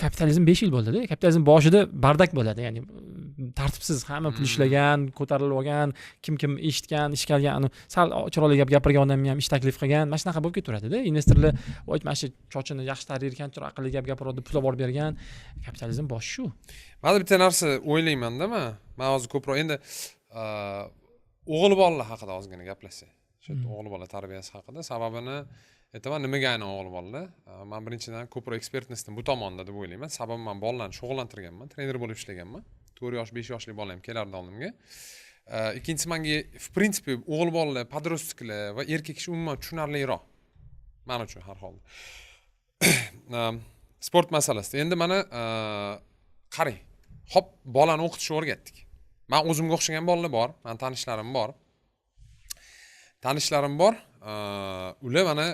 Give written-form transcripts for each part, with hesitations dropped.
kapitalizm 5 yil bo'ldi-da. Kapitalizm boshida bardak bo'ladi, ya'ni tartibsiz, hamma pul ishlagan, ko'tarilib olgan, kim eshitgan, ish qilgan, sal chiroyli gap gapirgan odam ham ish taklif qilgan, mana shunaqa bo'lib ketaveradi-da. Investorlar voy mana shu chochini yaxshi tarirkan, aqlli gap gapiradi, pul olib bergan. Kapitalizm boshi shu. Mana bitta narsa o'ylayman-da men hozir ko'proq endi o'g'il bolalar haqida ozgina gaplashsak. Shu o'g'il bola tarbiyasi haqida. Sababini aytaman, nimaga aynan o'g'il bolalar? Men birinchidan ko'proq ekspertnistim bu tomonda deb o'ylayman. Sababi men bolalarni shug'ullantirganman, trener bo'lib ishlaganman. 4 yosh, 5 yoshli bola ham kelardi oldimga. Ikkinchisi menga в принципе o'g'il bolalar, подросткlar va erkak kishi umuman tushunarliroq. Men uchun har holda. Sport masalasida. Endi mana qarang. Hop, bolani o'qitishni o'rgatdik. Men o'zimga o'xshagan bolalar bor, men tanishlarim bor. Ular mana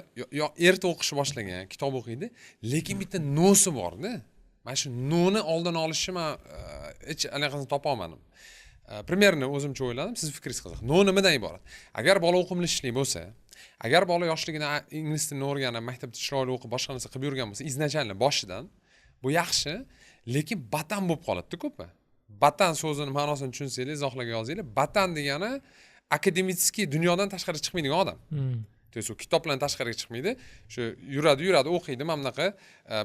erta o'qishni boshlagan, kitob o'qiydi, lekin bitta no'si bor-da. Mana shu no'ni oldini olishni men hech allaqasini topa olmadim. Primerni o'zimcha o'yladim, siz fikringiz qiziq. No nimadan iborat? Agar bola o'qimlishli bo'lsa, agar bola yoshligida ingliz tilini o'rganib, maktabda chiroyli o'qib, boshqa narsa qilib yurgan bo'lsa, izначально boshidan bu yaxshi, lekin batan bo'lib qoladi-ku ko'pi. Batan so'zini ma'nosini tushunsangiz, izohlaga yozinglar. Batan degani akademitskiy dunyodan tashqariga chiqmaydigan odam. То есть u kitoblardan tashqariga chiqmaydi. Shu yuradi, o'qiydi, mana bunaqa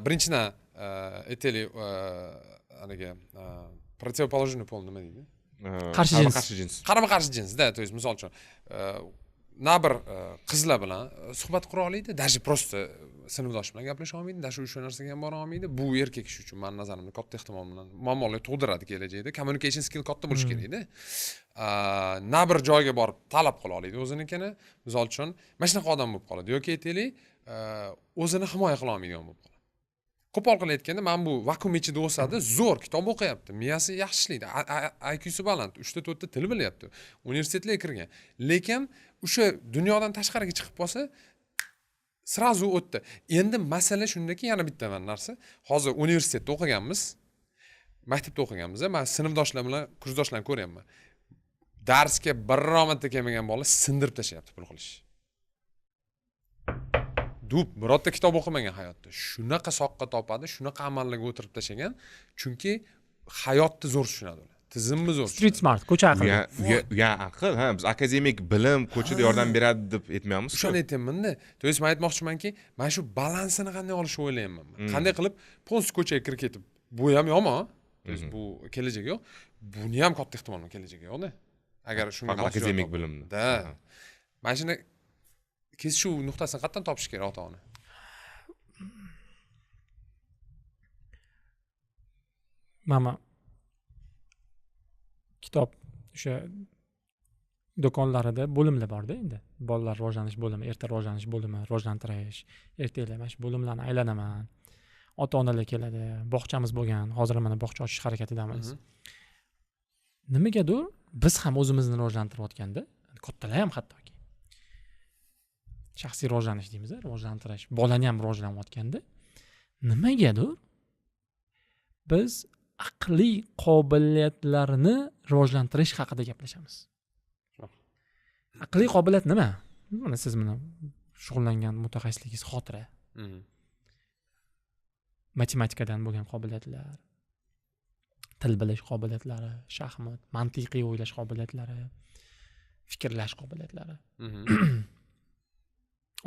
birinchidan aytaylik, anaga противоположный pol nima deydi? Qarshi jins. Qarama-qarshi jinsda, то есть misol uchun na bir qizlar bilan suhbat qura olmaydi, даже просто sinfdosh bilan gaplasha olmaydi, даже o'sha narsaga ham bora olmaydi. Bu erkak kishi uchun men nazarimda katta ehtimol bilan muammolar tug'diradi kelajakda. Communication skill katta bo'lish kerak-da. Na bir joyga borib talab qila oladi o'zinikini. Misol uchun, mana shunaqa odam bo'lib qoladi yoki aytaylik, o'zini himoya qila olmaydigan bo'lib qoladi. Qo'pol qilib aytganda, men bu vakuum ichida o'sadi, zo'r kitob o'qiyapti, miyasi yaxshi ishlaydi, IQsi baland, 3 ta 4 ta til bilyapti, universitetlarga kirgan. Lekin o'sha dunyodan tashqariga chiqib qolsa, srazu o'tdi. Endi masala shundaki, yana bitta narsa, hozir universitetda o'qiganmiz, maktabda o'qiganmiz, men sinfdoshlar bilan kursdoshlarni ko'ryapman. Darsga birorta kelmagan bola sindirib tashlayapti pul qilish. Birorta kitob o'qimagan hayotda. Shunaqa soqqa topadi, shunaqa amallarga o'tirib tashagan, chunki hayotni zo'r tushunadi ular. Tizimni zo'r. Street smart, ko'cha aqli. Ya aql, biz akademik bilim ko'chada yordam beradi deb aytmayapmiz. Shuni aytayman-da. To есть men aytmoqchimanki, men shu balansini qanday olishni o'ylayapman. Qanday qilib polsni ko'chaga kirib ketib, bu ham yomon. To есть bu kelajak yo'q. Buni ham katta ehtimol bilan kelajak yo'q-da. Agar shunga akademik bilimni. Da. Mana shuni kesishuv nuqtasini qayerdan topish kerak ota-ona? Mama kitob o'sha do'konlarida bo'limlar bor-da endi. Bolalar rivojlanish bo'limi, erta rivojlanish bo'limi, rivojlantirish, ertalash bo'limlarni aylanaman. Ota-onalar keladi, bog'chamiz bo'lgan, hozir mana bog'cha ochish harakatidamiz. Nimagadir biz ham o'zimizni rivojlantirayotganda, kattalar ham hattoki shaxsiy rivojlanish deymiz, rivojlantirish, bolani ham rivojlanayotganda nimagadir biz aqliy qobiliyatlarni rivojlantirish haqida gaplashamiz. Aqliy qobiliyat nima? Mana siz buni shug'ullangan mutaxassisligingiz xotira. Matematikadan bo'lgan qobiliyatlar, til bilish qobiliyatlari, shaxmat, mantiqiy o'ylash qobiliyatlari, fikrlash qobiliyatlari.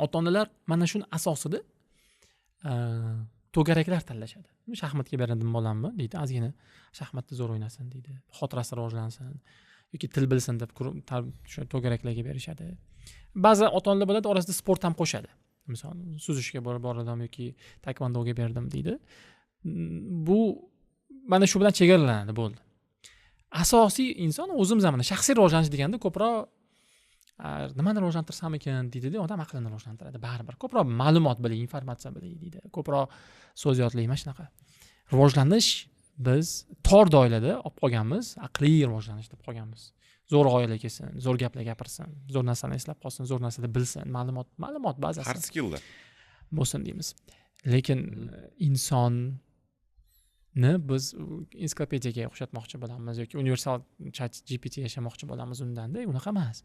Ota-onalar mana shuni asosida to'garaklar tanlashadi. Shaxmatga beradim bolamni deydi, ozgina shaxmatda zo'r o'ynasin deydi, xotirasi rivojlansin yoki til bilsin deb o'sha to'garaklarga berishadi. Ba'zi ota-onalar bo'ladi, orasida sport ham qo'shadi. Misol, suzishga bordim yoki taekvondoga berdim deydi. Bu mana shu bilan chegaralanadi, bo'ldi. Asosiy inson o'zimiz ham shaxsiy rivojlanish deganda ko'proq nimani rivojlantirsam ekan deydi-da, odam aqlini rivojlantiradi baribir. Ko'proq ma'lumot biling, informatsiya biling deydi. Ko'proq so'z yodlayman mana shunaqa. Rivojlanish biz tor doirada olib qolganmiz, aqliy rivojlanish deb qolganmiz. Zo'r g'oyalar kelsin, zo'r gaplar gapirsin, zo'r narsalarni eslab qolsin, zo'r narsalar bilsin, ma'lumot bazasi. Hard skilllar bo'lsin deymiz. Lekin insonni biz ensiklopediyaga o'xshatmoqchi bo'lamiz yoki universal chat GPT yashamoqchi bo'lamiz undanda, unaqa emas.